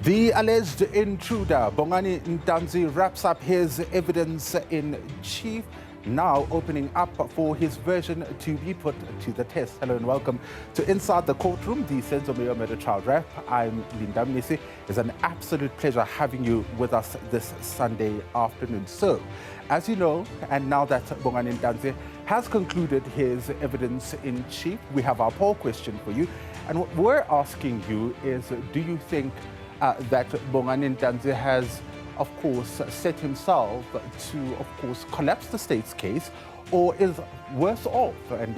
The alleged intruder, Bongani Ntanzi, wraps up his evidence in chief, now opening up for his version to be put to the test. Hello and welcome to Inside the Courtroom, the Senzo Mayor Murder Trial Rep. I'm Mnisi. It's an absolute pleasure having you with us this Sunday afternoon. So, as you know, and now that Bongani Ntanzi has concluded his evidence in chief, we have our poll question for you. And what we're asking you is, do you think that Bongani Ntanzi has, of course, set himself to, of course, collapse the state's case, or is worse off and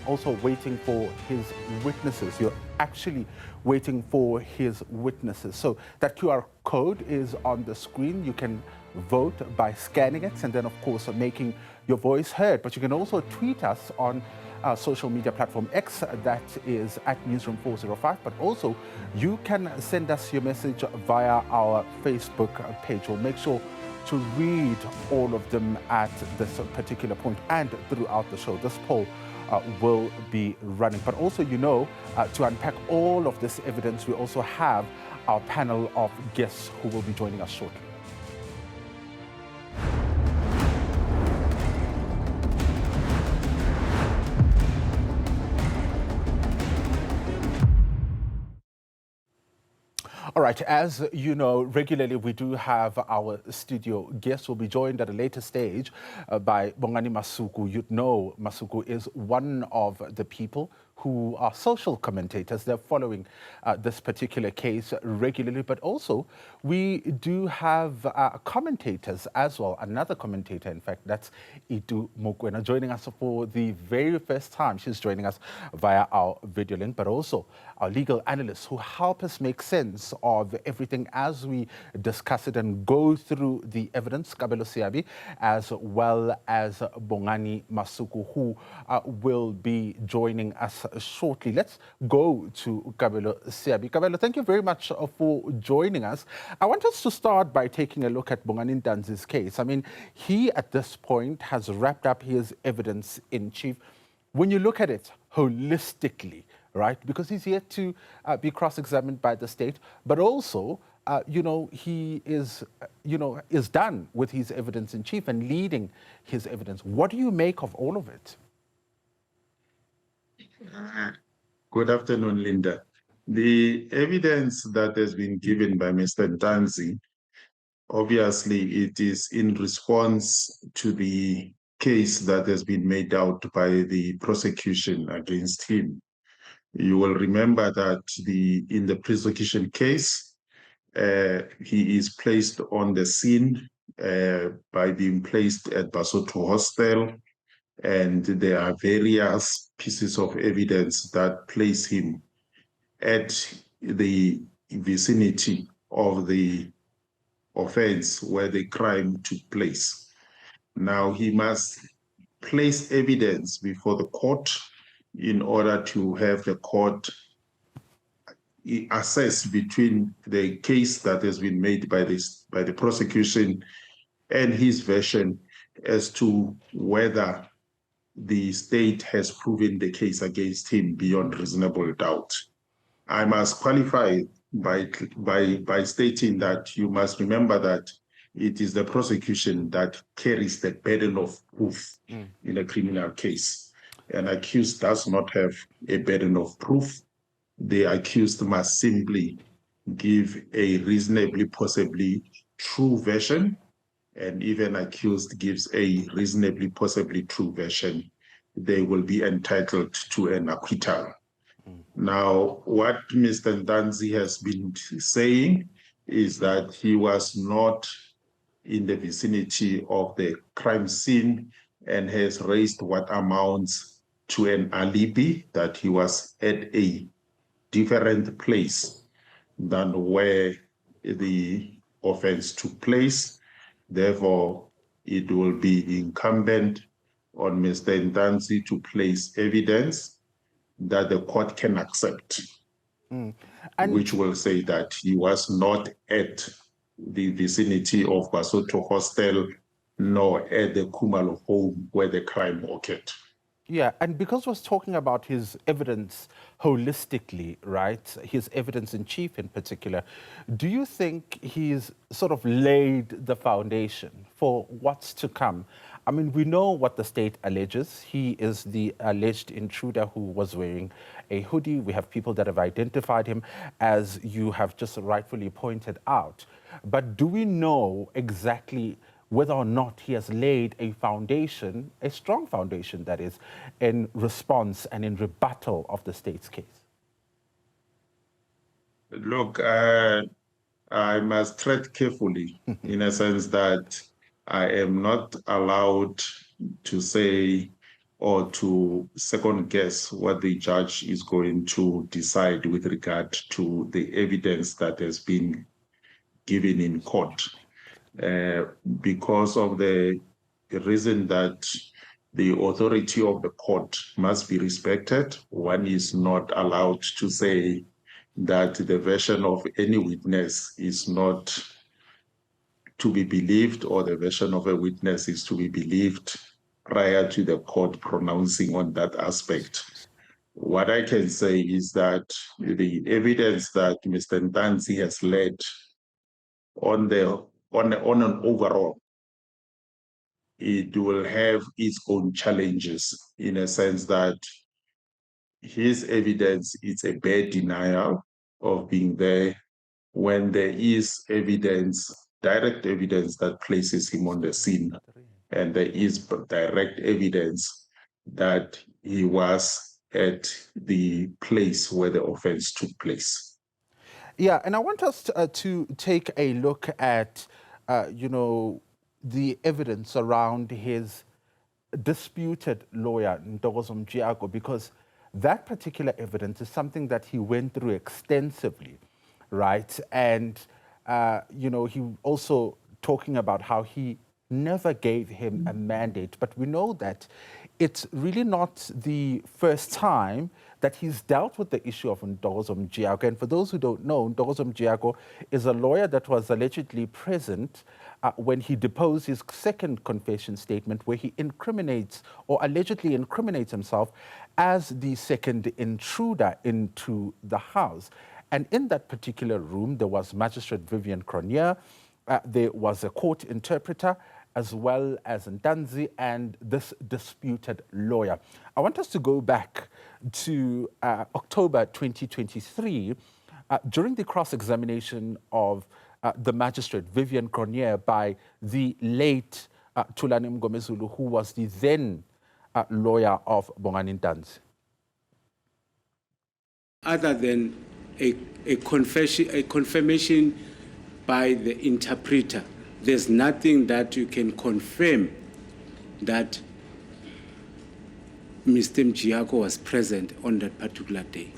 also waiting for his witnesses? You're actually waiting for his witnesses. So that QR code is on the screen. You can vote by scanning it and then, of course, making your voice heard. But you can also tweet us on our social media platform X, that is at Newzroom 405, but also you can send us your message via our Facebook page. We'll make sure to read all of them at this particular point and throughout the show. This poll will be running. But also, you know, to unpack all of this evidence, we also have our panel of guests who will be joining us shortly. All right, as you know, regularly we do have our studio guests. Will be joined at a later stage by Bongani Masuku. You'd know Masuku is one of the people who are social commentators. They're following this particular case regularly, but also we do have commentators as well. Another commentator, in fact, that's Itu Mokwena, joining us for the very first time. She's joining us via our video link, but also our legal analysts who help us make sense of everything as we discuss it and go through the evidence, Kabelo Siabi, as well as Bongani Masuku, who will be joining us shortly. Let's go to Kabelo Siabi. Kabelo, thank you very much for joining us. I want us to start by taking a look at Bongani Ntanzi's case. I mean, he at this point has wrapped up his evidence in chief. When you look at it holistically, right, because he's yet to be cross-examined by the state, but also, you know, he is, is done with his evidence in chief and leading his evidence. What do you make of all of it? Good afternoon, Linda. The evidence that has been given by Mr. Ntanzi, obviously it is in response to the case that has been made out by the prosecution against him. You will remember that in the prosecution case, he is placed on the scene by being placed at Basotho Hostel, and there are various pieces of evidence that place him at the vicinity of the offense where the crime took place. Now, he must place evidence before the court in order to have the court assess between the case that has been made by the prosecution and his version as to whether the state has proven the case against him beyond reasonable doubt. I must qualify by stating that you must remember that it is the prosecution that carries the burden of proof in a criminal case. An accused does not have a burden of proof. The accused must simply give a reasonably, possibly true version, and even accused gives a reasonably, possibly true version, they will be entitled to an acquittal. Now, what Mr. Ntanzi has been saying is that he was not in the vicinity of the crime scene and has raised what amounts to an alibi, that he was at a different place than where the offense took place. Therefore, it will be incumbent on Mr. Ntanzi to place evidence that the court can accept, which will say that he was not at the vicinity of Basotho Hostel nor at the Khumalo home where the crime occurred. Yeah, and because we're talking about his evidence holistically, right, his evidence in chief in particular, do you think he's sort of laid the foundation for what's to come? I mean, we know what the state alleges. He is the alleged intruder who was wearing a hoodie. We have people that have identified him, as you have just rightfully pointed out. But do we know exactly whether or not he has laid a foundation, a strong foundation, that is, in response and in rebuttal of the state's case? Look, I must tread carefully in a sense that I am not allowed to say or to second guess what the judge is going to decide with regard to the evidence that has been given in court. Because of the reason that the authority of the court must be respected, one is not allowed to say that the version of any witness is not to be believed or the version of a witness is to be believed prior to the court pronouncing on that aspect. What I can say is that the evidence that Mr. Ntanzi has led on an overall, it will have its own challenges in a sense that his evidence is a bare denial of being there when there is evidence, direct evidence that places him on the scene, and there is direct evidence that he was at the place where the offense took place. Yeah, and I want us to take a look at, you know, the evidence around his disputed lawyer, Ntokozo Mjiako, because that particular evidence is something that he went through extensively, right? And, you know, he also talking about how he never gave him a mandate. But we know that it's really not the first time that he's dealt with the issue of Ntokozo Mjiako. And for those who don't know, Ntokozo Mjiako is a lawyer that was allegedly present when he deposed his second confession statement, where he incriminates or allegedly incriminates himself as the second intruder into the house. And in that particular room, there was Magistrate Vivian Cronje, there was a court interpreter, as well as Ntanzi and this disputed lawyer. I want us to go back to October 2023, during the cross-examination of the magistrate Vivian Cronje by the late Thulani Mngomezulu, who was the then lawyer of Bongani Ntanzi. Other than a confirmation by the interpreter, there's nothing that you can confirm that Mr. Mjiako was present on that particular day.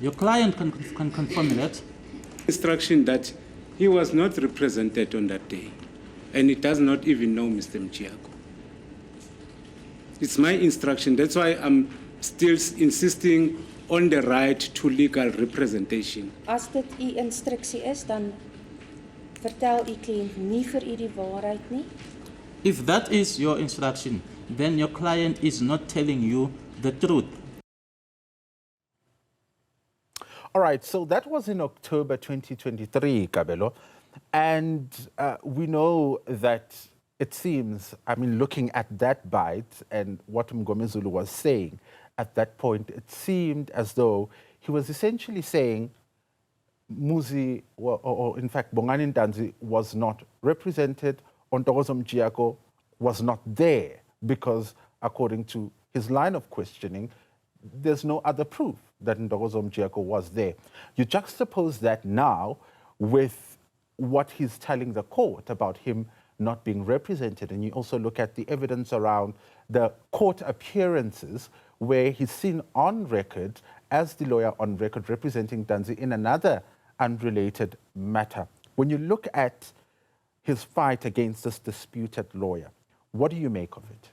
Your client can confirm that. Instruction that he was not represented on that day, and he does not even know Mr. Mjiako. It's my instruction. That's why I'm still insisting on the right to legal representation. As dit u instruksie is, dan vertel u kliënt nie vir u die waarheid nie. If that is your instruction, then your client is not telling you the truth. All right, so that was in October 2023, Kabelo. And we know that it seems, I mean, looking at that bite and what Mngomezulu was saying at that point, it seemed as though he was essentially saying Muzi, or in fact, Bongani Ntanzi was not represented, Ntokozo Mjiako was not there because, according to his line of questioning, there's no other proof that Ntokozo Mjiako was there. You juxtapose that now with what he's telling the court about him not being represented, and you also look at the evidence around the court appearances where he's seen on record as the lawyer on record representing Ntanzi in another unrelated matter. When you look at his fight against this disputed lawyer, what do you make of it?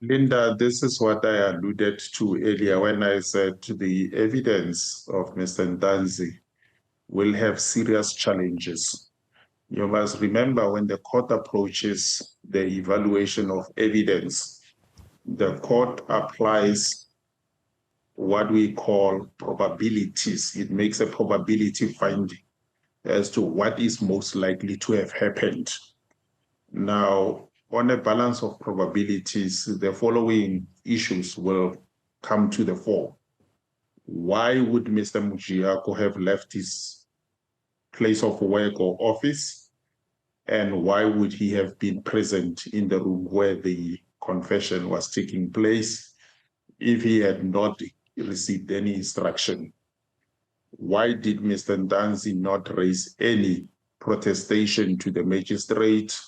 Linda, this is what I alluded to earlier when I said the evidence of Mr. Ntanzi will have serious challenges You must remember when the court approaches the evaluation of evidence, the court applies what we call probabilities. It makes a probability finding as to what is most likely to have happened. Now, on a balance of probabilities, the following issues will come to the fore. Why would Mr. Mujiako have left his place of work or office? And why would he have been present in the room where the confession was taking place if he had not received any instruction? Why did Mr. Ntanzi not raise any protestation to the magistrate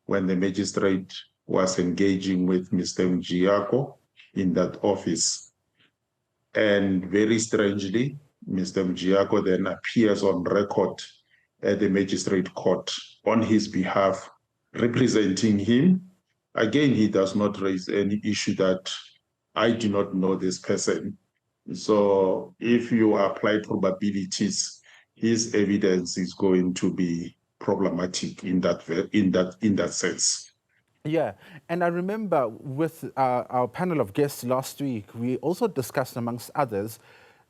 when the magistrate was engaging with Mr. Mujiako in that office? And very strangely, Mr. Mujiako then appears on record at the magistrate court on his behalf, representing him. Again, he does not raise any issue that I do not know this person. So if you apply probabilities, his evidence is going to be problematic in that sense. Yeah, and I remember with our panel of guests last week, we also discussed, amongst others,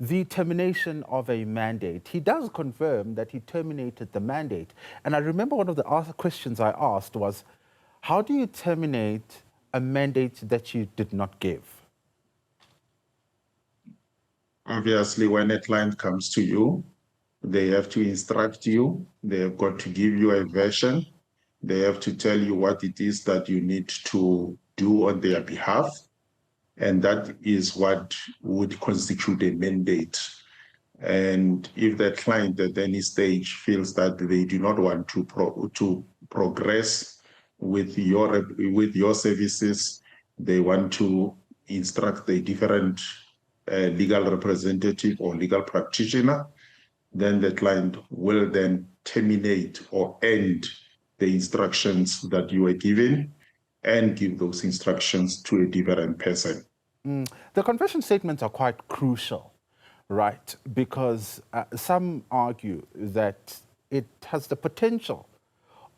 the termination of a mandate. He does confirm that he terminated the mandate. And I remember one of the questions I asked was, how do you terminate a mandate that you did not give? Obviously, when a client comes to you, they have to instruct you. They have got to give you a version. They have to tell you what it is that you need to do on their behalf. And that is what would constitute a mandate. And if the client at any stage feels that they do not want to progress with your services, they want to instruct a different legal representative or legal practitioner, then the client will then terminate or end the instructions that you were given and give those instructions to a different person. The confession statements are quite crucial, right? Because some argue that it has the potential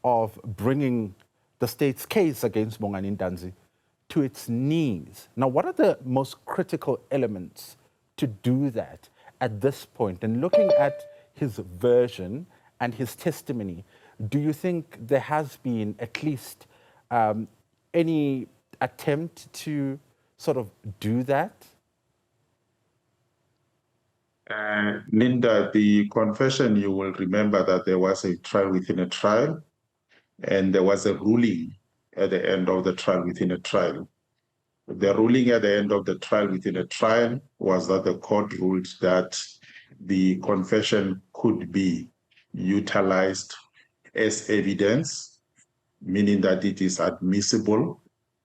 of bringing the state's case against Bongani Ntanzi to its knees. Now, what are the most critical elements to do that at this point? And looking at his version and his testimony, do you think there has been at least any attempt to sort of do that? Linda, the confession, you will remember that there was a trial within a trial, and there was a ruling at the end of the trial within a trial. The ruling at the end of the trial within a trial was that the court ruled that the confession could be utilized as evidence, meaning that it is admissible.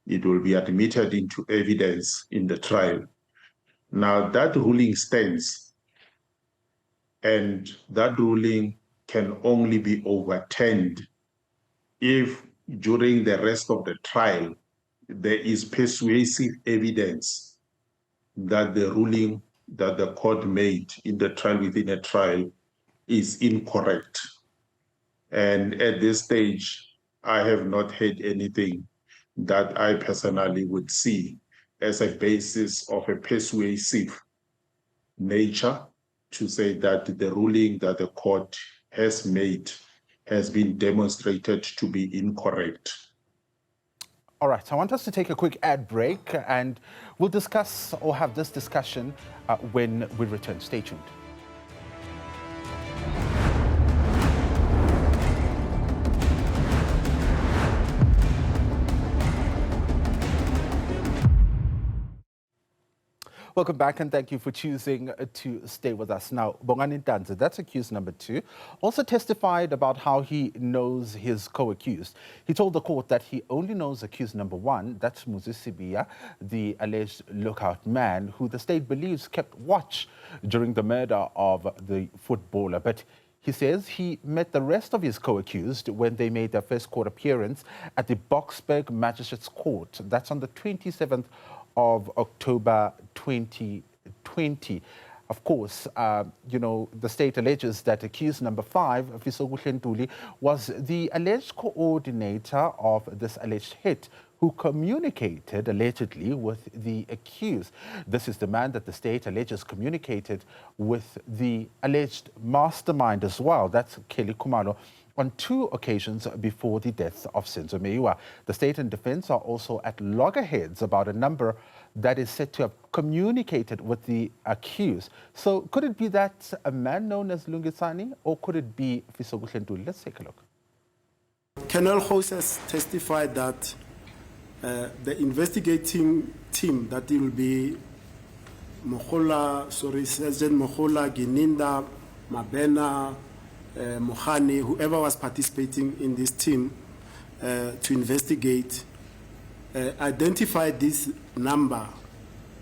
It will be admitted into evidence in the trial. Now that ruling stands, and that ruling can only be overturned if during the rest of the trial there is persuasive evidence that the ruling that the court made in the trial within a trial is incorrect. And at this stage, I have not heard anything that I personally would see as a basis of a persuasive nature to say that the ruling that the court has made has been demonstrated to be incorrect. All right, I want us to take a quick ad break, and we'll discuss or have this discussion when we return. Stay tuned. Welcome back, and thank you for choosing to stay with us. Now, Bongani Ntanzi, that's accused number 2, also testified about how he knows his co-accused. He told the court that he only knows accused number 1, that's Mnisi, the alleged lookout man, who the state believes kept watch during the murder of the footballer. But he says he met the rest of his co-accused when they made their first court appearance at the Boksburg Magistrates Court. That's on the 27th of October 2020. of course, the state alleges that accused number 5, Fisoguhle Ntuli, was the alleged coordinator of this alleged hit who communicated allegedly with the accused. This is the man that the state alleges communicated with the alleged mastermind as well. That's Kelly Kumalo, on 2 occasions before the death of Senzo Meyiwa. The state and defense are also at loggerheads about a number that is said to have communicated with the accused. So could it be that a man known as Lungisani, or could it be Fisoguhle Ntuli? Let's take a look. Colonel House has testified that the investigating team, that it will be Sergeant Mohola, Gininda, Mabena, Mohani, whoever was participating in this team to investigate, identified this number,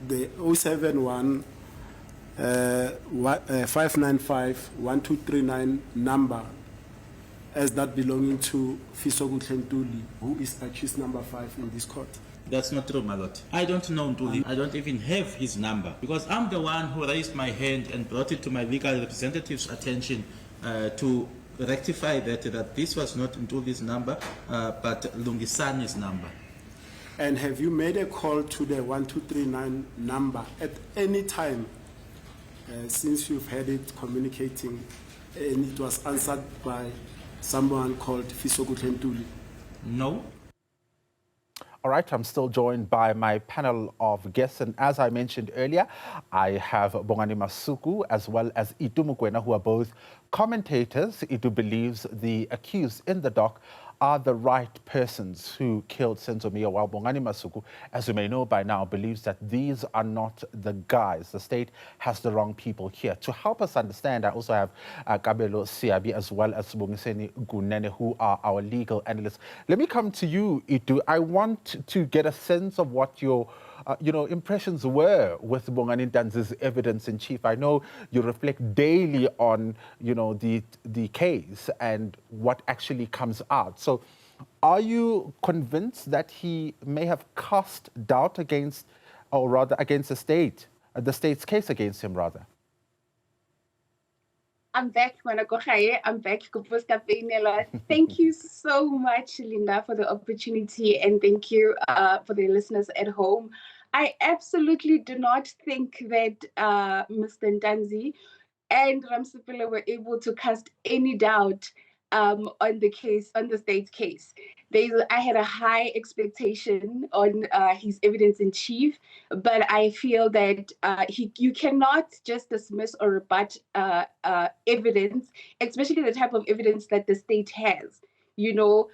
the 071 595 1239 number, as that belonging to Fisoguhle Ntuli, who is accused number 5 in this court. That's not true, my lord. I don't know Ntuli. I don't even have his number, because I'm the one who raised my hand and brought it to my legal representative's attention to rectify that this was not Ntuli's number, but Lungisani's number. And have you made a call to the 1239 number at any time since you've had it communicating, and it was answered by someone called Fisoguhle Ntuli? No. All right, I'm still joined by my panel of guests, and as I mentioned earlier, I have Bongani Masuku as well as Itu Mukwena, who are both commentators. Itu believes the accused in the dock are the right persons who killed Senzo Meyiwa, while Bongani Masuku, as you may know by now, believes that these are not the guys. The state has the wrong people here. To help us understand, I also have Kabelo Siabi as well as Bongiseni Gunene, who are our legal analysts. Let me come to you, Itu. I want to get a sense of what your impressions were with Bongani Ntanzi's evidence in chief. I know you reflect daily on, the case and what actually comes out. So are you convinced that he may have cast doubt against, or rather against the state's case against him, rather? I'm back, Manakochaye. I'm back. Thank you so much, Linda, for the opportunity, and thank you for the listeners at home. I absolutely do not think that Mr. Ntanzi and Ramsipila were able to cast any doubt on the case, on the state's case. I had a high expectation on his evidence in chief, but I feel that you cannot just dismiss or rebut evidence, especially the type of evidence that the state has. You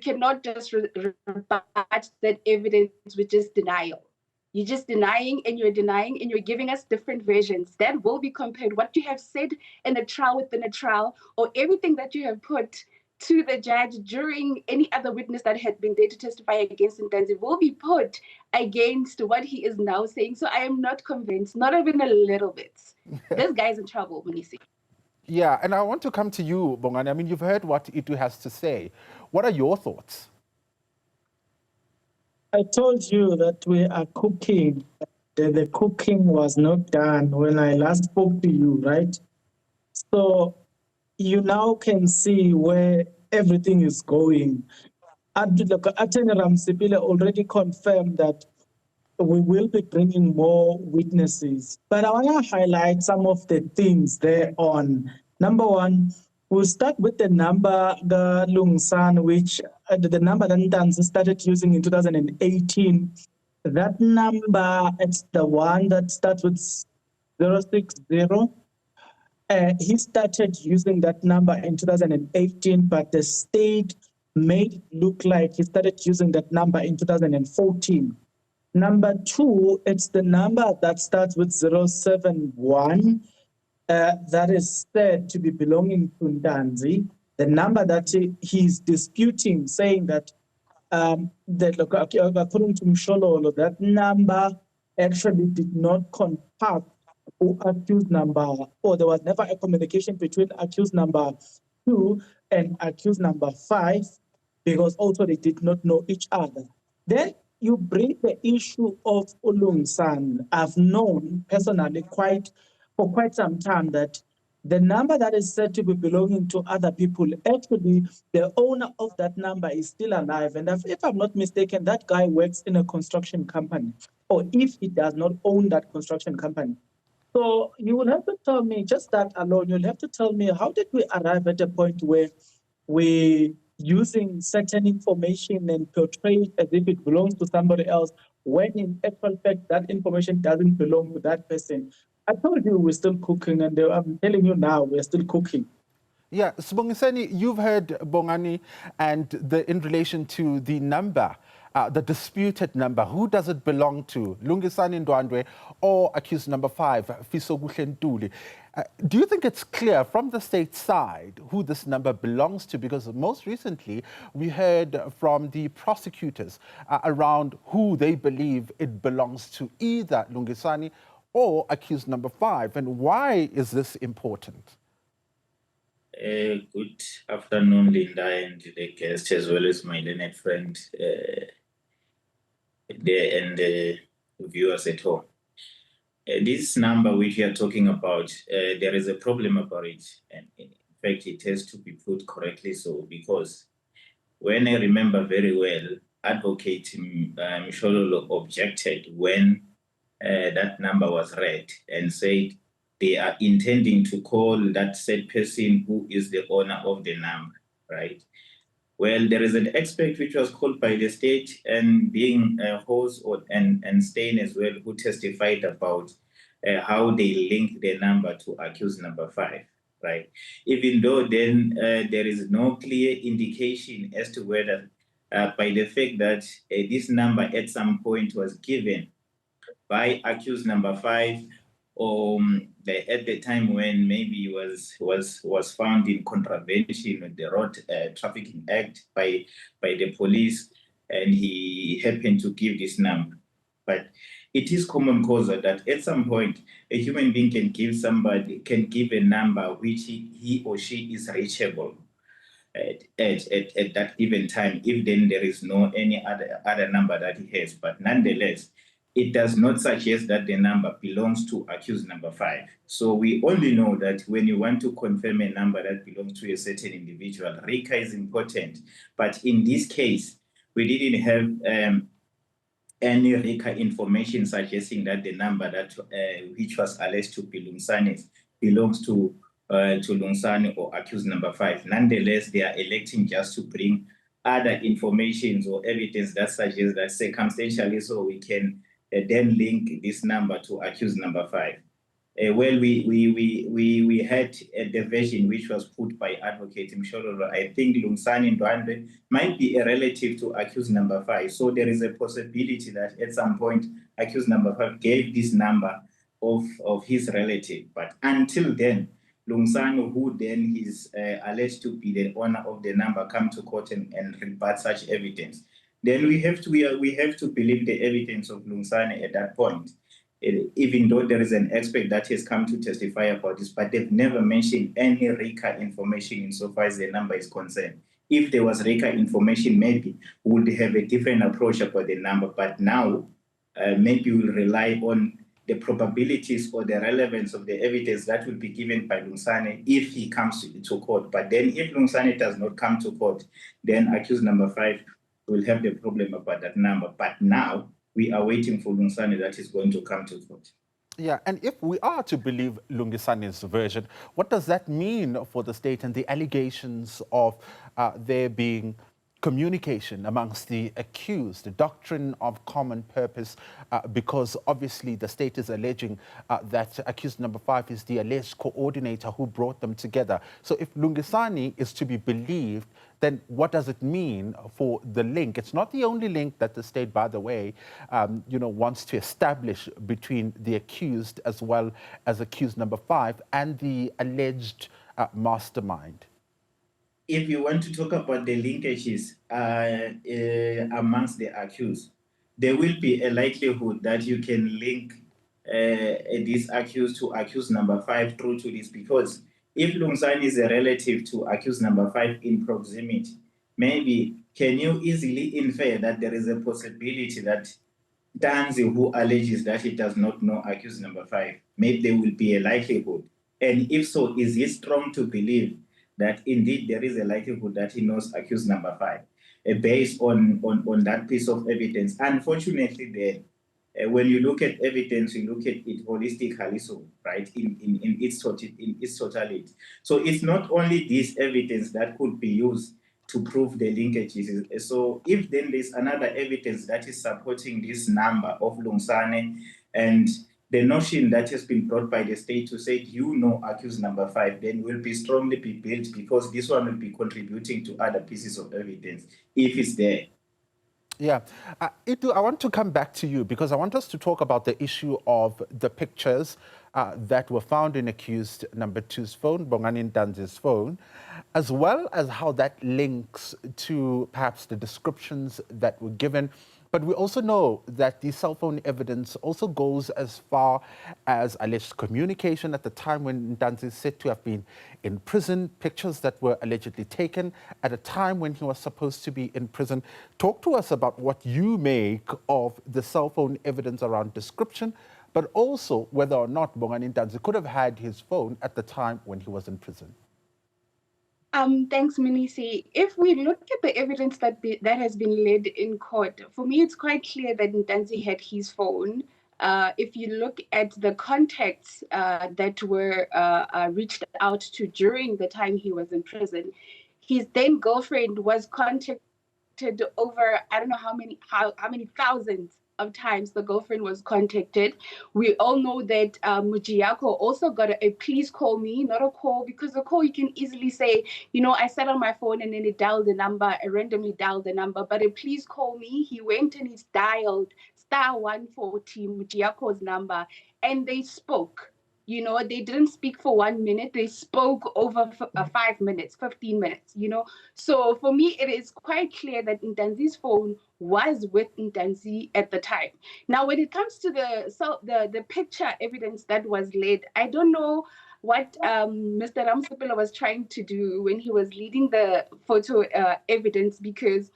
cannot just rebut that evidence with just denial. You're just denying and you're giving us different versions that will be compared. What you have said in a trial within a trial, or everything that you have put to the judge during any other witness that had been there to testify against Ntanzi will be put against what he is now saying. So I am not convinced, not even a little bit. This guy's in trouble, Mnisi. Yeah, and I want to come to you, Bongani. I mean, you've heard what Itu has to say. What are your thoughts? I told you that we are cooking. The cooking was not done when I last spoke to you, right? So you now can see where everything is going. Attorney Ramsipile already confirmed that we will be bringing more witnesses. But I want to highlight some of the things there on. Number one, we'll start with the number, the Lungsan, which the number that Ntanzi started using in 2018. That number, it's the one that starts with 060. He started using that number in 2018, but the state made it look like he started using that number in 2014. Number two, it's the number that starts with 071. That is said to be belonging to Ntanzi. The number that he's disputing, saying that according to Mshololo, that number actually did not contact accused number, or there was never a communication between accused number 2 and accused number 5, because also they did not know each other. Then you bring the issue of Ulungsan. I've known personally quite for quite some time that the number that is said to be belonging to other people, actually, the owner of that number is still alive. And if I'm not mistaken, that guy works in a construction company, or if he does not own that construction company. So you will have to tell me, just that alone, you'll have to tell me, how did we arrive at a point where we using certain information and portray it as if it belongs to somebody else, when in actual fact that information doesn't belong to that person? I told you we're still cooking, and I'm telling you now we're still cooking. Yeah, Sibongiseni, you've heard Bongani, and in relation to the number, the disputed number, who does it belong to? Lungisani Ndwandwe or accused number 5, Fiso Ntuli? Do you think it's clear from the state side who this number belongs to? Because most recently we heard from the prosecutors around who they believe it belongs to, either Lungisani or accused number 5. And why is this important? Good afternoon, Linda, and the guest, as well as my learned friend there and the viewers at home. This number which we are talking about, there is a problem about it, and in fact, it has to be put correctly so, because when I remember very well, Advocate Mshololo objected when that number was read and said they are intending to call that said person who is the owner of the number, right? Well, there is an expert which was called by the state, and being Hose and Stein as well, who testified about how they link the number to accused number 5, right? Even though then there is no clear indication as to whether by the fact that this number at some point was given by accused number 5, or at the time when maybe was found in contravention of the Road Trafficking Act by the police, and he happened to give this number. But it is common cause that at some point a human being can give a number which he or she is reachable at that given time, if then there is no any other number that he has. But nonetheless, it does not suggest that the number belongs to accused number 5. So we only know that when you want to confirm a number that belongs to a certain individual, RICA is important. But in this case, we didn't have any RICA information suggesting that the number that which was alleged to be Lungsani's belongs to Lungsani or accused number 5. Nonetheless, they are electing just to bring other information or evidence that suggests that circumstantially so we can then link this number to accused number 5. Well, we had the version which was put by Advocate Mshololo. I think Lungsani Ndwandwe might be a relative to accused number 5. So there is a possibility that at some point accused number 5 gave this number of his relative. But until then, Lungsani, who then is alleged to be the owner of the number, come to court and rebut such evidence. Then we have to believe the evidence of Lungsani at that point, even though there is an expert that has come to testify about this, but they've never mentioned any RICA information insofar as the number is concerned. If there was RICA information, maybe we would have a different approach about the number, but now maybe we'll rely on the probabilities or the relevance of the evidence that will be given by Lungsani if he comes to court. But then if Lungsani does not come to court, then accused number 5 will have the problem about that number. But now we are waiting for Lungsani that is going to come to court. Yeah, and if we are to believe Lungisani's version, what does that mean for the state and the allegations of there being communication amongst the accused, the doctrine of common purpose, because obviously the state is alleging that accused number 5 is the alleged coordinator who brought them together. So if Lungisani is to be believed, then what does it mean for the link? It's not the only link that the state, by the way, wants to establish between the accused as well as accused number 5 and the alleged mastermind. If you want to talk about the linkages amongst the accused, there will be a likelihood that you can link this accused to accused number 5 through to this, because if Lungsani is a relative to accused number 5 in proximity, maybe can you easily infer that there is a possibility that Ntanzi, who alleges that he does not know accused number 5, maybe there will be a likelihood. And if so, is he strong to believe that indeed there is a likelihood that he knows accused number 5, based on that piece of evidence? Unfortunately, then, when you look at evidence, you look at it holistically, so right in its totality. So it's not only this evidence that could be used to prove the linkages. So if then there's another evidence that is supporting this number of Lungsane and the notion that has been brought by the state to say, you know, accused number 5, then will be strongly be built, because this one will be contributing to other pieces of evidence if it's there. Yeah. Itu, I want to come back to you because I want us to talk about the issue of the pictures that were found in accused number 2's phone, Bongani Ntanzi's phone, as well as how that links to perhaps the descriptions that were given. But we also know that the cell phone evidence also goes as far as alleged communication at the time when Ntanzi is said to have been in prison, pictures that were allegedly taken at a time when he was supposed to be in prison. Talk to us about what you make of the cell phone evidence around description, but also whether or not Bongani Ntanzi could have had his phone at the time when he was in prison. Thanks, Mnisi. If we look at the evidence that has been laid in court, for me, it's quite clear that Ntanzi had his phone. If you look at the contacts that were reached out to during the time he was in prison, his then girlfriend was contacted over, I don't know how many thousands of times the girlfriend was contacted. We all know that Mujiako also got a please call me, not a call, because a call you can easily say, you know, I sat on my phone and then it dialed the number, I randomly dialed the number, but a please call me, he went and he's dialed *140 Mujiako's number and they spoke. You know, they didn't speak for 1 minute, they spoke over 5 minutes, 15 minutes, you know. So for me, it is quite clear that Ntanzi's phone was with Ntanzi at the time. Now, when it comes to the picture evidence that was laid, I don't know what Mr. Ramsepelo was trying to do when he was leading the photo evidence, because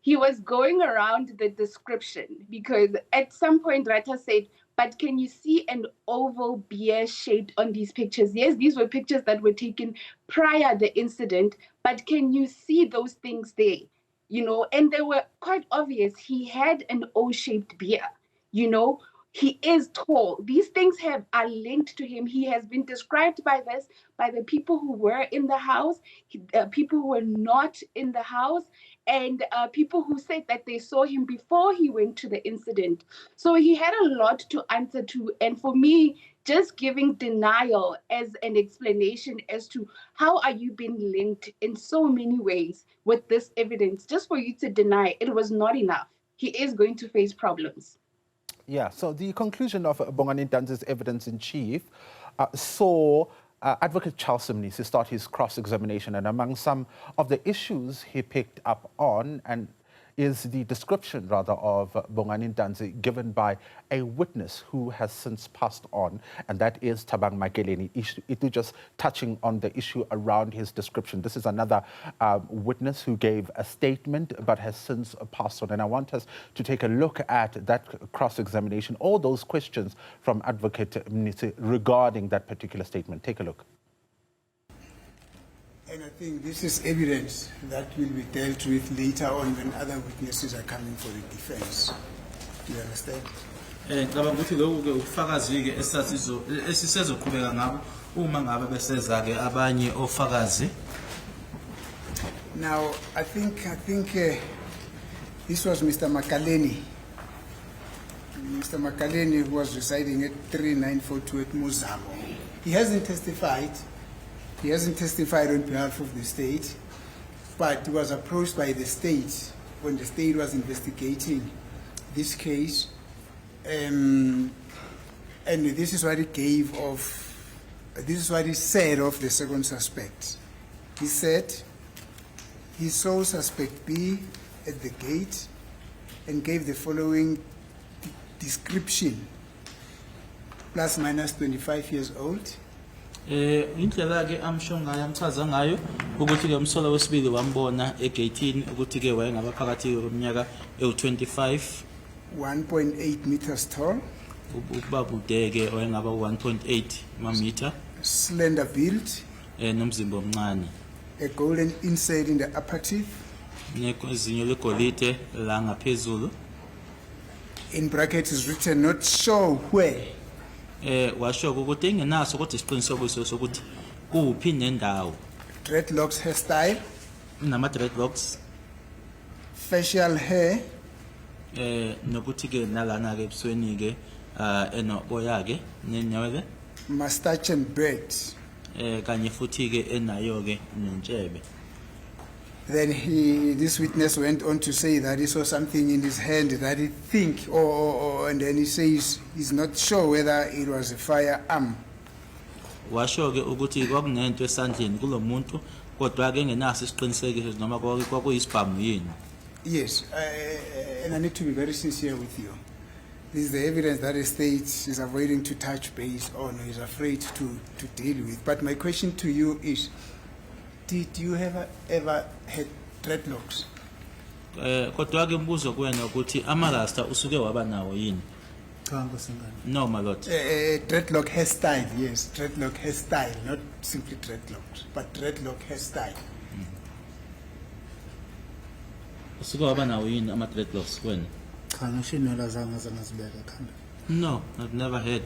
he was going around the description, because at some point Rata said, but can you see an oval beer shaped on these pictures? Yes, these were pictures that were taken prior to the incident, but can you see those things there? You know, and they were quite obvious. He had an O-shaped beer, you know. He is tall. These things are linked to him. He has been described by the people who were in the house, people who were not in the house, and people who said that they saw him before he went to the incident. So he had a lot to answer to. And for me, just giving denial as an explanation as to how are you being linked in so many ways with this evidence, just for you to deny it was not enough. He is going to face problems. Yeah, so the conclusion of Bongani Ntanzi's evidence in chief saw Advocate Charles Mnisi start his cross-examination, and among some of the issues he picked up on and is the description, rather, of Bongani Ntanzi given by a witness who has since passed on, and that is Thabang Makeleni. Itu just touching on the issue around his description. This is another witness who gave a statement but has since passed on, and I want us to take a look at that cross-examination, all those questions from Advocate Mnisi regarding that particular statement. Take a look. And I think this is evidence that will be dealt with later on when other witnesses are coming for the defense. Do you understand? Now, I think this was Mr. Makaleni. Mr. Makaleni, who was residing at 3942 at Muzamo. He hasn't testified. He hasn't testified on behalf of the state, but he was approached by the state when the state was investigating this case, and this is what he gave of, this is what he said of the second suspect. He said he saw suspect B at the gate and gave the following description: plus minus 25 years old. Indlela ke amsho ngayo amchaza ngayo ukuthi ke umsolo wesibili wambona egate ukuthi ke wayengaba phakathi kweminyaka ewu25 1.8 meters tall, ukuba budeke oyengaba 1.8 mameter, slender build, nomzimba omncane, a golden inside in the upper teeth, nezinyo legolide la ngaphezulu. in brackets is written not sure where. Washo ukuthi engenaso kodwa isiqinisekiso sokuthi kuphi nendawo. Dreadlocks hairstyle, Nama dreadlocks, facial hair, nokuthi ke nalana ke ebusweni ke enoboya ke nenwele, mustache and beard. kanye futhi ke enayo ke nentshebe. Then this witness went on to say that he saw something in his hand that he think, and then he says he's not sure whether it was a firearm. Washo ke ukuthi kwakunento esandleni kulomuntu kodwa ke engenaso isiqinisekiso noma kwakuyisibhamu yini. Yes, and I need to be very sincere with you. This is the evidence that the state is avoiding to touch base on, or is afraid to deal with. But my question to you is, did you ever had dreadlocks? Kodwa ke mbuzo kuwena ukuthi amarasta usuke waba nawo yini? No, my lord. Dreadlock hairstyle, yes, dreadlock hairstyle, not simply dreadlocks, but dreadlock hairstyle. Usuke waba nawo yini ama dreadlocks kuwena? No, I've never had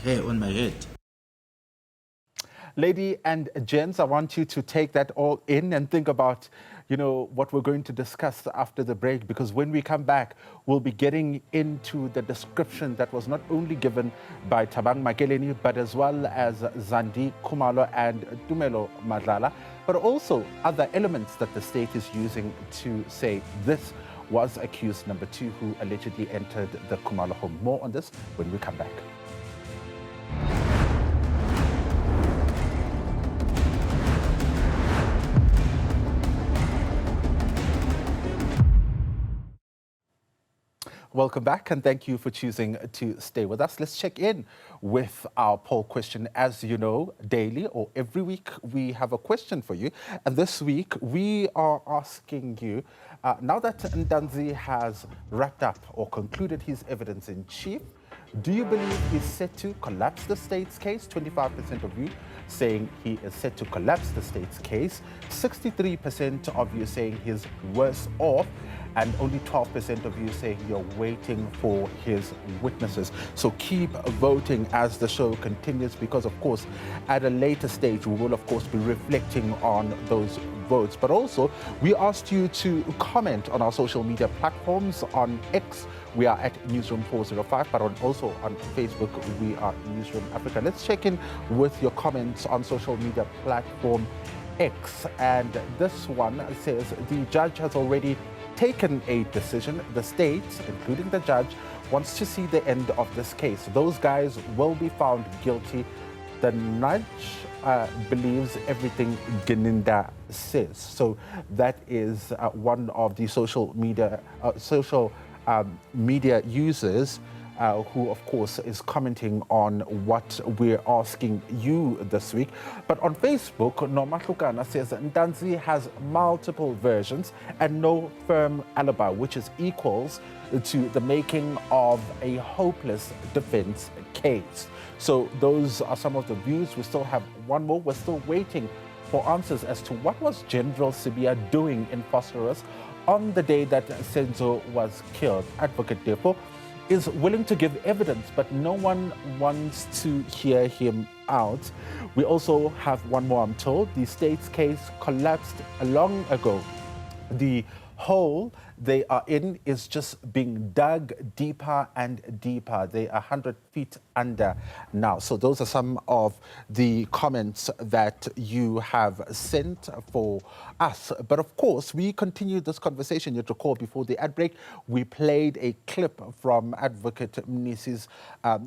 hair on my head. Lady and gents, I want you to take that all in and think about, what we're going to discuss after the break, because when we come back, we'll be getting into the description that was not only given by Thabang Makeleni, but as well as Zandi Khumalo and Tumelo Madlala, but also other elements that the state is using to say this was accused number 2 who allegedly entered the Khumalo home. More on this when we come back. Welcome back, and thank you for choosing to stay with us. Let's check in with our poll question. As you know, daily or every week, we have a question for you. And this week, we are asking you, now that Ntanzi has wrapped up or concluded his evidence in chief, do you believe he's set to collapse the state's case? 25% of you saying he is set to collapse the state's case. 63% of you saying he's worse off. And only 12% of you saying you're waiting for his witnesses. So keep voting as the show continues, because of course, at a later stage, we will of course be reflecting on those votes. But also, we asked you to comment on our social media platforms. On X, we are at Newzroom 405, but also on Facebook, we are Newzroom Afrika. Let's check in with your comments on social media platform X. And this one says, the judge has already taken a decision. The state, including the judge, wants to see the end of this case. Those guys will be found guilty. The nudge believes everything Geninda says. So that is one of the social media users who, of course, is commenting on what we're asking you this week. But on Facebook, Nomahlukana says Ntanzi has multiple versions and no firm alibi, which is equals to the making of a hopeless defense case. So those are some of the views. We still have one more. We're still waiting for answers as to what was General Sibia doing in Phosphorus on the day that Senzo was killed. Advocate, therefore, is willing to give evidence, but no one wants to hear him out. We also have one more, I'm told. The state's case collapsed long ago. The hole they are in is just being dug deeper and deeper. They are 100 feet under now. So those are some of the comments that you have sent for us. But of course, we continued this conversation. You recall before the ad break, we played a clip from Advocate Mnisi's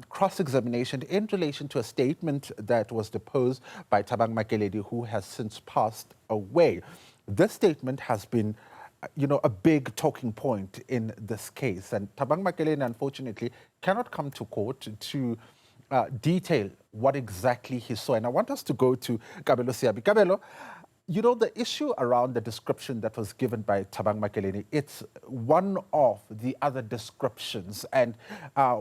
cross-examination in relation to a statement that was deposed by Thabang Makeleni, who has since passed away. This statement has been a big talking point in this case. And Thabang Makeleni, unfortunately, cannot come to court to detail what exactly he saw. And I want us to go to Kabelo Siabi. Kabelo, You know, the issue around the description that was given by Thabang Makeleni, it's one of the other descriptions. And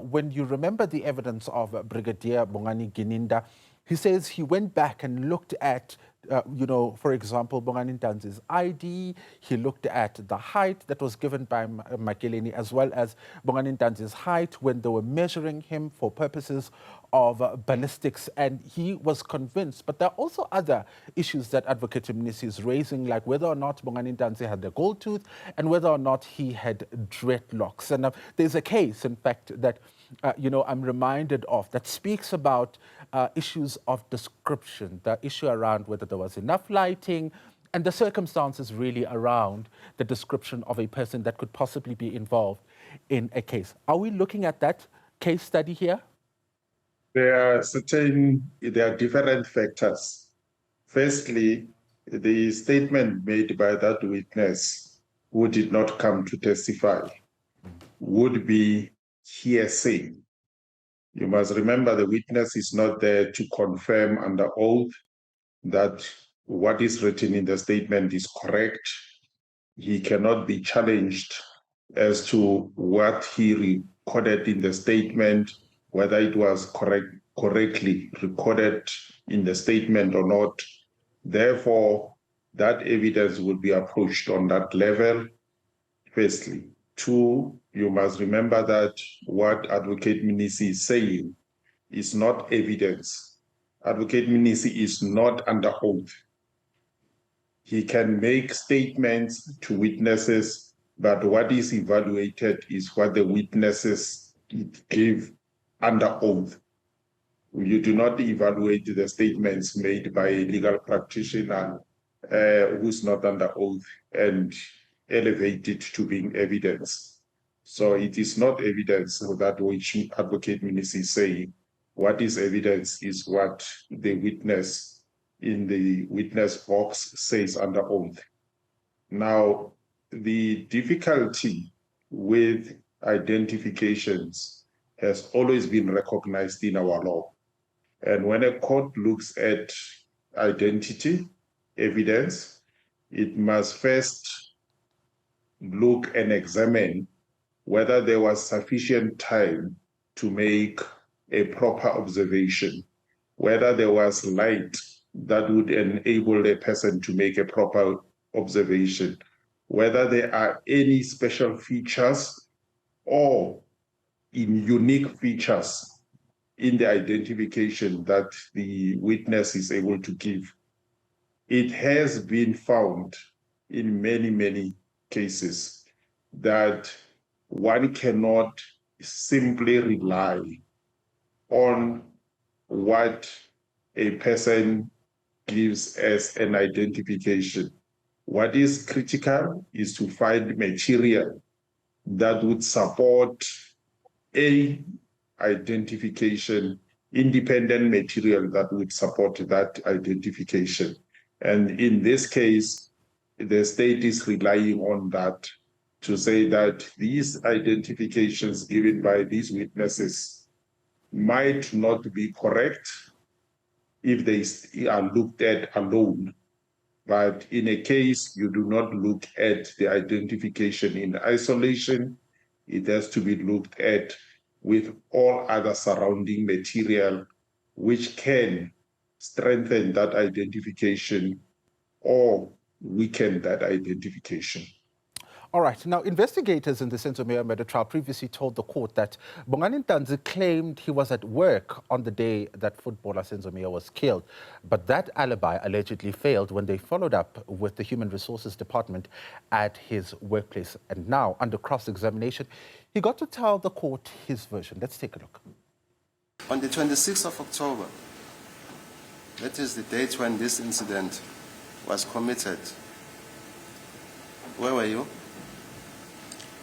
when you remember the evidence of Brigadier Bongani Ntanzi, he says he went back and looked at, you know, for example, Bongani Ntanzi's ID. He looked at the height that was given by Makeleni, as well as Bongani Ntanzi's height when they were measuring him for purposes of ballistics, and he was convinced. But there are also other issues that Advocate Mnisi is raising, like whether or not Bongani Ntanzi had a gold tooth and whether or not he had dreadlocks. And there's a case, in fact, that you know, I'm reminded of that speaks about issues of description, the issue around whether there was enough lighting, and the circumstances really around the description of a person that could possibly be involved in a case. Are we looking at that case study here? There are different factors. Firstly, the statement made by that witness who did not come to testify would be hearsay. You must remember the witness is not there to confirm under oath that what is written in the statement is correct. He cannot be challenged as to what he recorded in the statement, whether it was correctly recorded in the statement or not. Therefore, that evidence will be approached on that level, firstly. Two, you must remember that what Advocate Mnisi is saying is not evidence. Advocate Mnisi is not under oath. He can make statements to witnesses, but what is evaluated is what the witnesses give under oath. You do not evaluate the statements made by a legal practitioner who's not under oath and elevate it to being evidence. So it is not evidence that which Advocate Mnisi is saying. What is evidence is what the witness in the witness box says under oath. Now, the difficulty with identifications has always been recognized in our law. And when a court looks at identity evidence, it must first look and examine whether there was sufficient time to make a proper observation, whether there was light that would enable a person to make a proper observation, whether there are any special features or unique features in the identification that the witness is able to give. It has been found in many, many cases that one cannot simply rely on what a person gives as an identification. What is critical is to find material that would support a identification, independent material that would support that identification. And in this case, the state is relying on that to say that these identifications given by these witnesses might not be correct if they are looked at alone. But in a case, you do not look at the identification in isolation. It has to be looked at with all other surrounding material, which can strengthen that identification or weaken that identification. All right. Now, investigators in the Senzomela murder trial previously told the court that Bongani Ntanzi claimed he was at work on the day that footballer Senzomela was killed. But that alibi allegedly failed when they followed up with the Human Resources Department at his workplace. And now, under cross-examination, he got to tell the court his version. Let's take a look. On the 26th of October, that is the date when this incident was committed, where were you?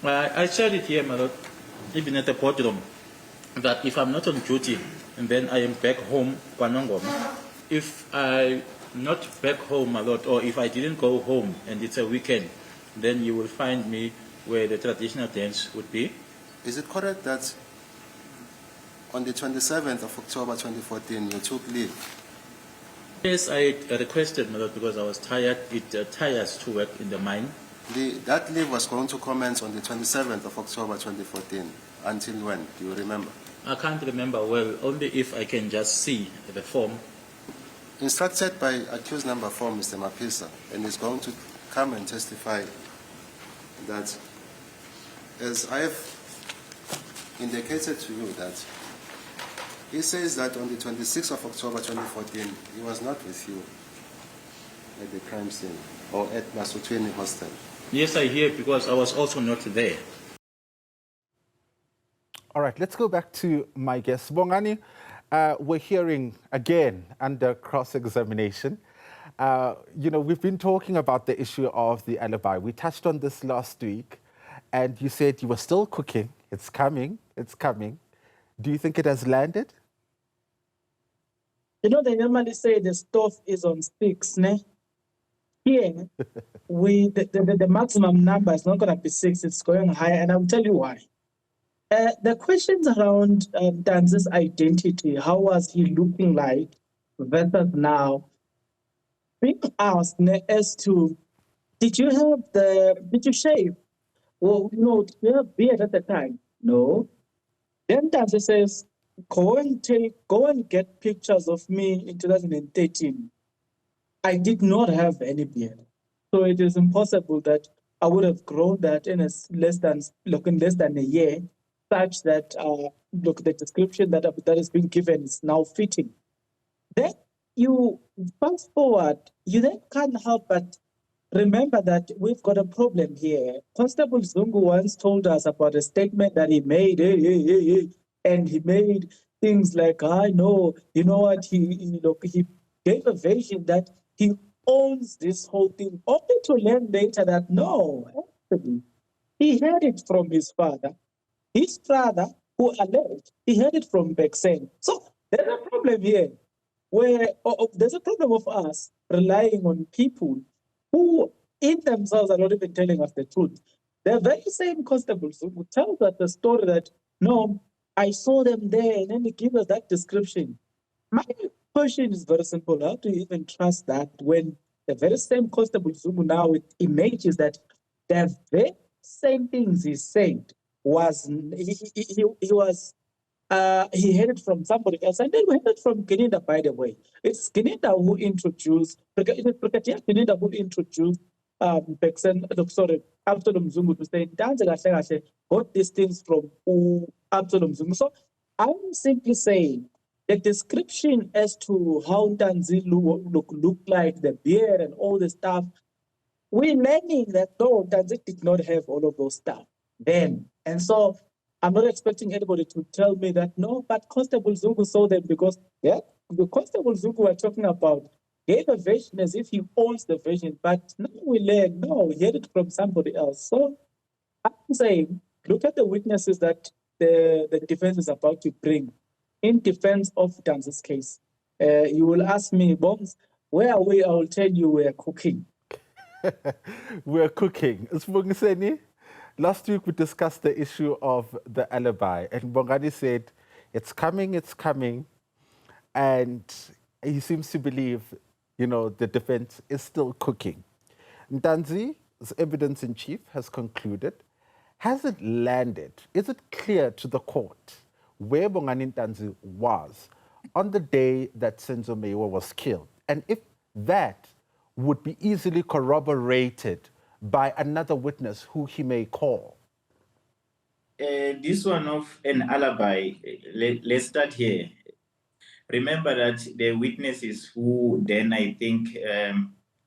I said it here, my lord, even at the courtroom, that if I'm not on duty and then I am back home, if I'm not back home, my lord, or if I didn't go home and it's a weekend, then you will find me where the traditional dance would be. Is it correct that on the 27th of October 2014 you took leave Yes, I requested, my lord, because I was tired. It tires to work in the mine. That leave was going to commence on the 27th of October 2014. Until when? Do you remember? I can't remember well, only if I can just see the form. Instructed by accused number 4, Mr. Mapisa, and is going to come and testify that, as I have indicated to you, that he says that on the 26th of October 2014, he was not with you at the crime scene or at Masotweni Hostel. Yes, I hear, because I was also not there. All right, let's go back to my guest. Bongani, we're hearing again under cross-examination. We've been talking about the issue of the alibi. We touched on this last week, and you said you were still cooking. It's coming, it's coming. Do you think it has landed? You know, they normally say the stove is on sticks, ne? Here, the maximum number is not going to be 6, it's going higher, and I'll tell you why. The questions around Ntanzi's identity, how was he looking like versus now, being asked as to, did you shave? Well, no, did you have beard at the time? No. Then Ntanzi says, go and get pictures of me in 2013. I did not have any beard. So it is impossible that I would have grown that in less than a year, such that the description that has been given is now fitting. Then you fast forward, you then can't help but remember that we've got a problem here. Constable Zungu once told us about a statement that he made, and he made things like, I know, you know what, he gave a version that he owns this whole thing, only to learn later that no, actually, he heard it from his father. His father, who alleged, he heard it from Bexen. So there's a problem here, where there's a problem of us relying on people who in themselves are not even telling us the truth. The very same constables who tells us the story that, no, I saw them there, and then they give us that description. My question is very simple. How do you even trust that when the very same constable Zungu now with images that the very same things he said was he heard it from somebody else, and then we heard it from Geninda, by the way. It's Geninda who introduced Geninda who introduced Absalom Zungu to say Ntanzi got these things from Absalom Zungu. So I'm simply saying the description as to how Ntanzi looked like, the beard and all the stuff, we're learning that no, Ntanzi did not have all of those stuff then. And so I'm not expecting anybody to tell me that, no, but Constable Zungu saw them, because the Constable Zungu we're talking about gave a version as if he owns the version, but now we learn, no, he had it from somebody else. So I'm saying, look at the witnesses that the defense is about to bring in defense of Ntanzi's case. You will ask me, Bombs, where are we? I will tell you we're cooking. We're cooking. Sibongiseni, last week we discussed the issue of the alibi, and Bongani said, it's coming, and he seems to believe, the defense is still cooking. Ntanzi's evidence in chief has concluded. Has it landed? Is it clear to the court where Bongani Ntanzi was on the day that Senzo Meyiwa was killed? And if that would be easily corroborated by another witness who he may call? This one of an alibi, let's start here. Remember that the witnesses who then I think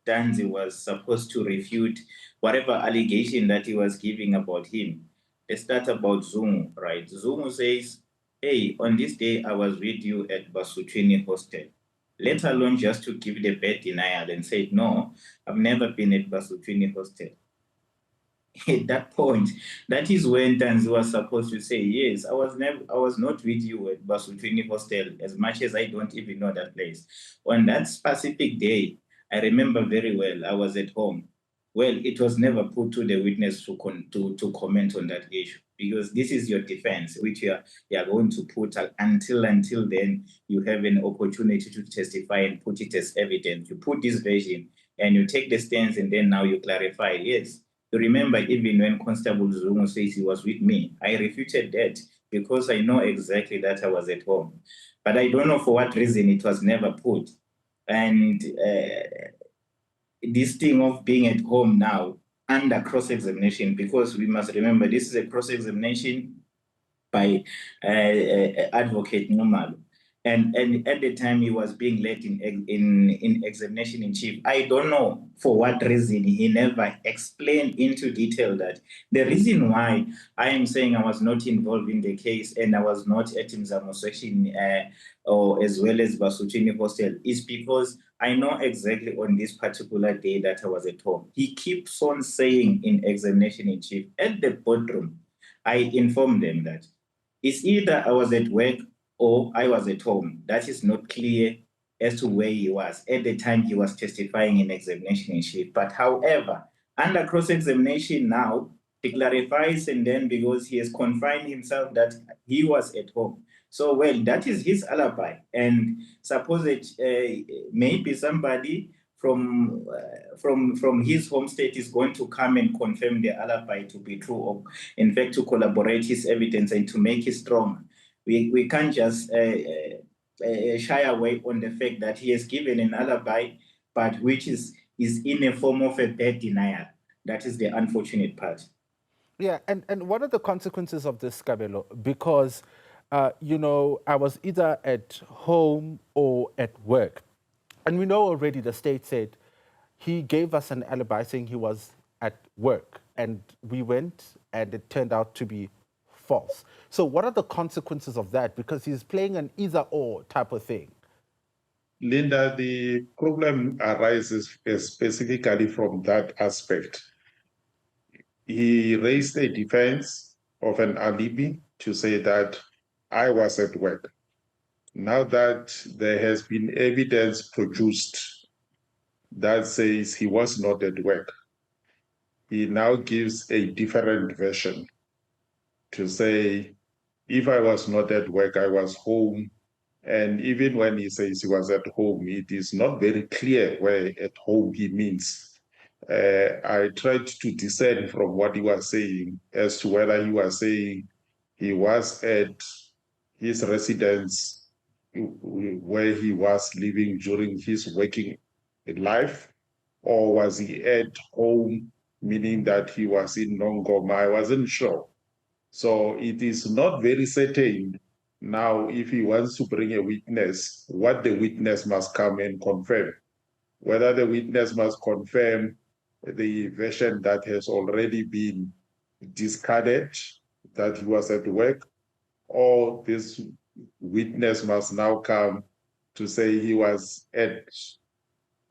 Ntanzi was supposed to refute whatever allegation that he was giving about him. Let's start about Zungu, right? Zungu says, hey, on this day I was with you at Basutwini Hostel. Let alone just to give the bad denial and say, no, I've never been at Basutwini Hostel. At that point, that is when Ntanzi was supposed to say, yes, I was not with you at Basutwini Hostel, as much as I don't even know that place. On that specific day, I remember very well, I was at home. Well, it was never put to the witness to comment on that issue, because this is your defense, which you are going to put until then you have an opportunity to testify and put it as evidence. You put this version and you take the stance, and then now you clarify. Yes, you remember even when Constable Zungu says he was with me, I refuted that because I know exactly that I was at home. But I don't know for what reason it was never put. And this thing of being at home now under cross-examination, because we must remember this is a cross-examination by Advocate Numalo. And at the time he was being led in examination in chief, I don't know for what reason he never explained into detail that the reason why I am saying I was not involved in the case and I was not at Mzamo section or as well as Basuchini hostel is because I know exactly on this particular day that I was at home. He keeps on saying in examination in chief at the boardroom, I informed them that it's either I was at work or I was at home. That is not clear as to where he was at the time he was testifying in examination in chief. But however, under cross-examination now, he clarifies, and then because he has confined himself that he was at home. So, well, that is his alibi. And suppose it maybe somebody from his home state is going to come and confirm the alibi to be true, or in fact to corroborate his evidence and to make it strong. We can't just shy away on the fact that he has given an alibi, but which is in a form of a bad denial. That is the unfortunate part. Yeah, and what are the consequences of this, Kabelo? Because, you know, I was either at home or at work. And we know already the state said he gave us an alibi saying he was at work. And we went and it turned out to be false. So what are the consequences of that? Because he's playing an either or type of thing. Linda, the problem arises specifically from that aspect. He raised a defense of an alibi to say that I was at work. Now that there has been evidence produced that says he was not at work, he now gives a different version to say, if I was not at work, I was home. And even when he says he was at home, it is not very clear where at home he means. I tried to discern from what he was saying as to whether he was saying he was at his residence where he was living during his working life, or was he at home, meaning that he was in Nongoma. I wasn't sure. So it is not very certain now if he wants to bring a witness, what the witness must come and confirm. Whether the witness must confirm the version that has already been discarded, that he was at work, or this witness must now come to say he was at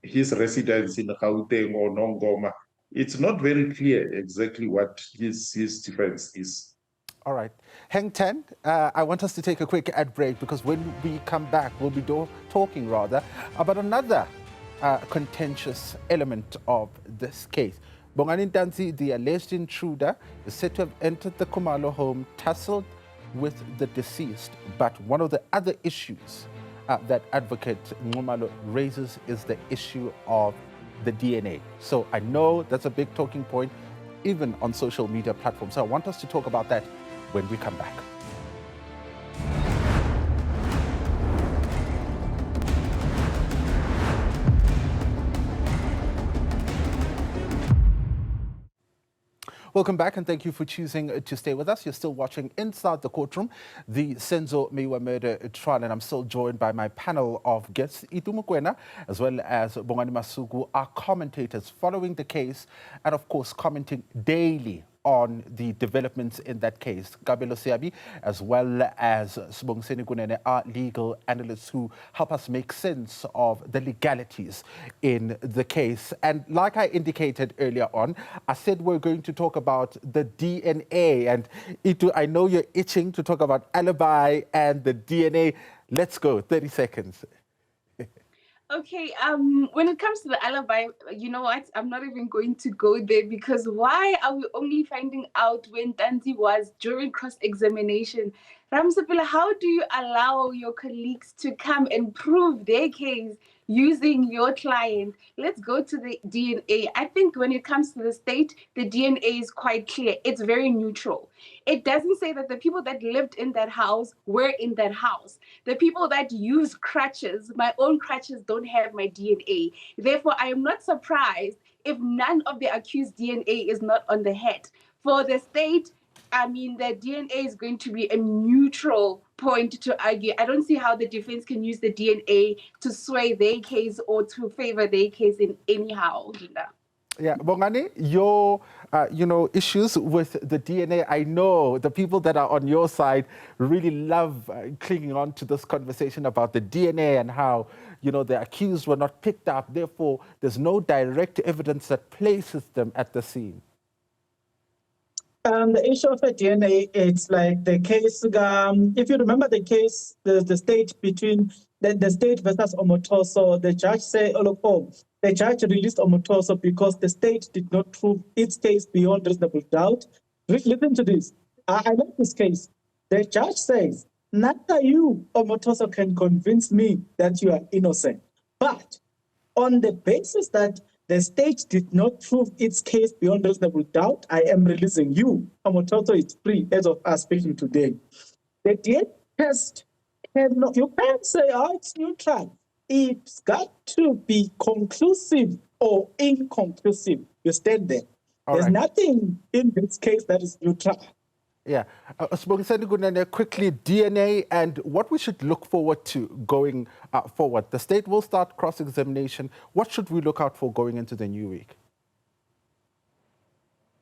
his residence in Gauteng or Nongoma. It's not very clear exactly what his defense is. All right. Hang 10, I want us to take a quick ad break because when we come back, we'll be talking rather about another contentious element of this case. Bongani Ntanzi, the alleged intruder, is said to have entered the Khumalo home, tussled with the deceased. But one of the other issues that Advocate Nxumalo raises is the issue of the DNA. So I know that's a big talking point, even on social media platforms. So I want us to talk about that when we come back. Welcome back, and thank you for choosing to stay with us. You're still watching Inside the Courtroom, the Senzo Mewa murder trial, and I'm still joined by my panel of guests, Itu Mukwena, as well as Bongani Masuku, our commentators following the case, and of course commenting daily on the developments in that case. Kabelo Siabi, as well as Sibongiseni Kunene, our legal analysts who help us make sense of the legalities in the case. And like I indicated earlier on, I said we're going to talk about the DNA. And Itu, I know you're itching to talk about alibi and the DNA. Let's go, 30 seconds. Okay, when it comes to the alibi, you know what? I'm not even going to go there because why are we only finding out when Ntanzi was during cross-examination? Ramsapila, how do you allow your colleagues to come and prove their case using your client? Let's go to the DNA. I think when it comes to the state, the DNA is quite clear. It's very neutral. It doesn't say that the people that lived in that house were in that house. The people that use crutches, my own crutches, don't have my DNA. Therefore, I am not surprised if none of the accused DNA is not on the head. For the state, I mean, the DNA is going to be a neutral point to argue. I don't see how the defense can use the DNA to sway their case or to favor their case in anyhow, Linda. Yeah, Bongani, your issues with the DNA, I know the people that are on your side really love clinging on to this conversation about the DNA and how, the accused were not picked up. Therefore, there's no direct evidence that places them at the scene. The issue of the DNA, it's like the case, if you remember the case, the state between the state versus Omotoso, the judge said, the judge released Omotoso because the state did not prove its case beyond reasonable doubt. Listen to this. I like this case. The judge says, neither you, Omotoso, can convince me that you are innocent. But on the basis that the state did not prove its case beyond reasonable doubt, I am releasing you. Omotoso is free as of us speaking today. The DNA test, you can't say, it's neutral. It's got to be conclusive or inconclusive. You stand there. There's nothing in this case that is neutral. Yeah. Quickly, DNA and what we should look forward to going forward. The state will start cross-examination. What should we look out for going into the new week?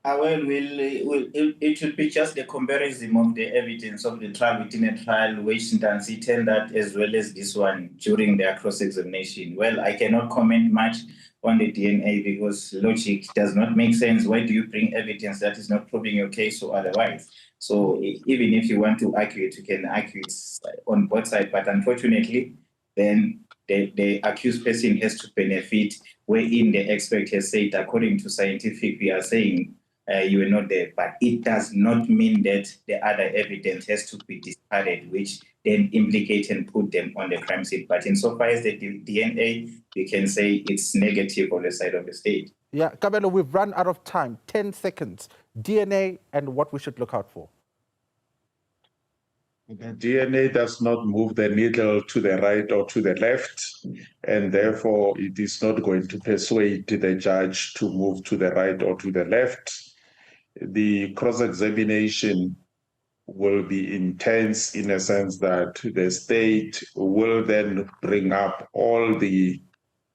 It should be just the comparison of the evidence of the trial within a trial, which Ntanzi tendered as well as this one during their cross-examination. Well, I cannot comment much on the DNA because logic does not make sense. Why do you bring evidence that is not proving your case or otherwise? So even if you want to argue it, you can argue it on both sides. But unfortunately, then the accused person has to benefit, wherein the expert has said, according to scientific, we are saying you were not there. But it does not mean that the other evidence has to be discarded, which then implicate and put them on the crime scene. But insofar as the DNA, you can say it's negative on the side of the state. Yeah, Kabelo, we've run out of time. 10 seconds. DNA and what we should look out for. The DNA does not move the needle to the right or to the left, and therefore it is not going to persuade the judge to move to the right or to the left. The cross-examination will be intense in a sense that the state will then bring up all the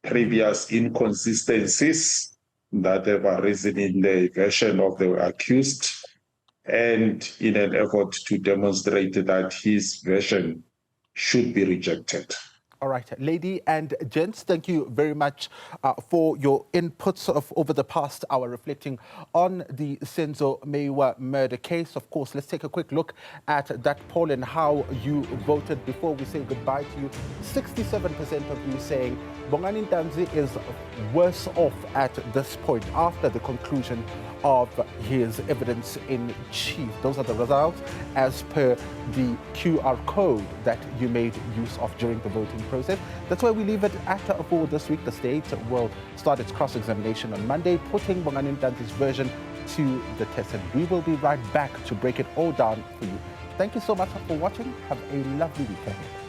previous inconsistencies that have arisen in the version of the accused, and in an effort to demonstrate that his version should be rejected. All right, lady and gents, thank you very much for your inputs over the past hour reflecting on the Senzo Meyiwa murder case. Of course, let's take a quick look at that poll and how you voted before we say goodbye to you. 67% of you saying Bongani Ntanzi is worse off at this point after the conclusion of his evidence in chief. Those are the results as per the QR code that you made use of during the voting process. That's where we leave it at for this week. The state will start its cross-examination on Monday, putting Bongani Ntanzi's version to the test. And we will be right back to break it all down for you. Thank you so much for watching. Have a lovely week ahead.